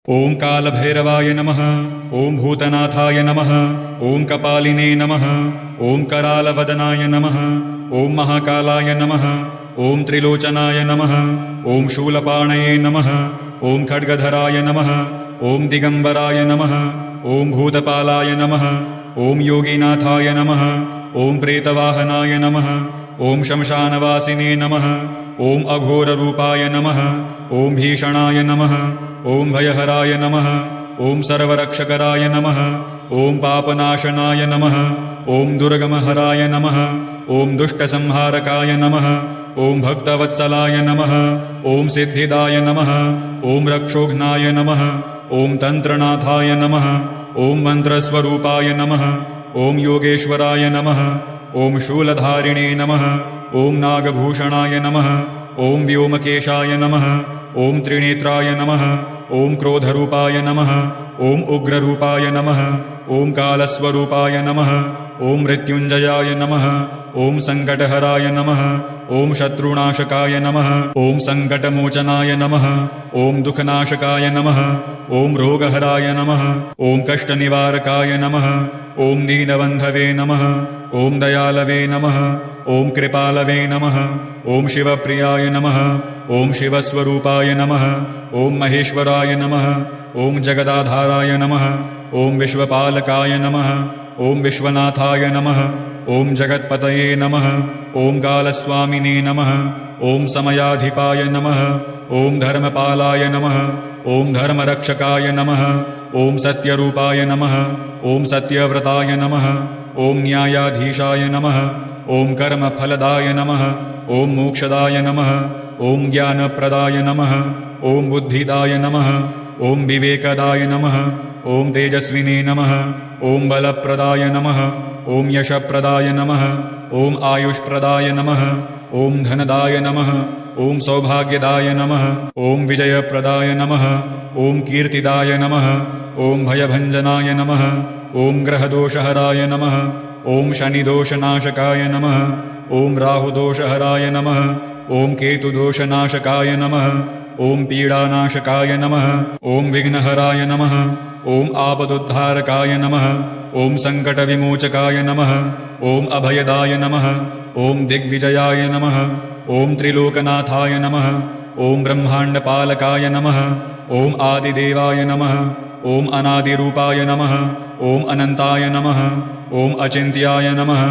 ओं कालभैरवाय नमः। ओं भूतनाथाय नमः। ओं कपालिने नमः। ओं करालवदनाय नमः। ओं महाकालाय नमः। ओं त्रिलोचनाय नमः। ओं शूलपाणये नमः। ओं खड्गधराय नमः। ओं दिगंबराय नमः। ओं भूतपालाय नमः। ओं योगीनाथाय नमः। ओं प्रेतवाहनाय नमः। ओं शमशानवासिने नमः। ओं अघोररूपाय नमः। ओं भीषणाय नमः। ओं भयहराय नमः। ओं सर्वरक्षकराय नमः। ओं पापनाशनाय नमः। ओं दुर्गमहराय नमः। ओं दुष्टसंहारकाय नमः। ओं भक्तवत्सलाय नमः। ओं सिद्धिदाय नमः। ओं रक्षोघ्नाय नमः। ओं तंत्रनाथाय नमः। ओं मंत्रस्वरूपाय नमः। ओं योगेश्वराय नमः। ओं शूलधारिणे नमः। ओं नागभूषणाय नमः। ओं व्योमकेशाय नमः। ओं त्रिनेत्राय नमः। ओं क्रोधरूपाय नमः। ओं उग्ररूपाय नमः। ओं कालस्वरूपाय नमः। ओं मृत्युंजयाय नमः। ओं संकटहराय नमः। ओं शत्रुनाशकाय नमः। ओं संकटमोचनाय नमः। ओं दुःखनाशकाय नमः। ओं रोगहराय नमः। ओं कष्टनिवारकाय नमः। ओं दीनबन्धवे नमः। ओं दयालवे नमः। ओं कृपालवे नमः। ओं शिवप्रियाय नमः। ओं शिवस्वरूपाय नमः। ओं महेश्वराय नमः। ओं जगदाधाराय नमः। ओं विश्वपालकाय नमः। ओं विश्वनाथाय नमः। ओं जगत्पतये नमः। ओं कालस्वामिने नमः। ओं समयाधिपाय नमः। ओं धर्मपालाय नमः। ओं धर्मरक्षकाय नमः। ओं सत्यरूपाय नमः। ओं सत्यव्रताय नमः। ओं न्यायाधीशाय नमः। ओं कर्मफलदाय नमः। ओं मोक्षदाय नमः। ओं ज्ञानप्रदाय नमः। ओं बुद्धिदाय नमः। ओं विवेकदाय नमः। ओं तेजस्विने नमः। ओं बलप्रदाय नमः। ओं यशप्रदाय नमः। ओं आयुष्प्रदाय नमः। ओं धनदाय नमः। ओं सौभाग्यदाय नमः। ओं विजयप्रदाय नमः। ओं कीर्तिदाय नमः। ओं भयभञ्जनाय नमः। ओं ग्रहदोषहराय नमः। ओं शनिदोषनाशकाय नमः। ओं राहुदोषहराय नमः। ओं केतुदोषनाशकाय नमः। ओं पीडानाशकाय नमः। ओं विघ्नहराय नमः। ओं आपदुद्धारकाय नमः। ओं संकटविमोचकाय नमः। ओं अभयदाय नमः। ओं दिग्विजयाय नमः। ओं त्रिलोकनाथाय नमः। ओं ब्रह्माण्डपालकाय नमः। ओं आदिदेवाय नमः। ओं अनादिरूपाय नमः। ओं अनन्ताय नमः। ओं अचिन्त्याय नमः।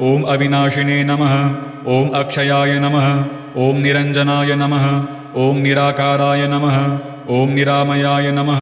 ओं अविनाशिने नमः। ओं अक्षयाय नमः। ओं निरञ्जनाय नमः। ओं निराकाराय नमः। ओं निरामयाय नमः।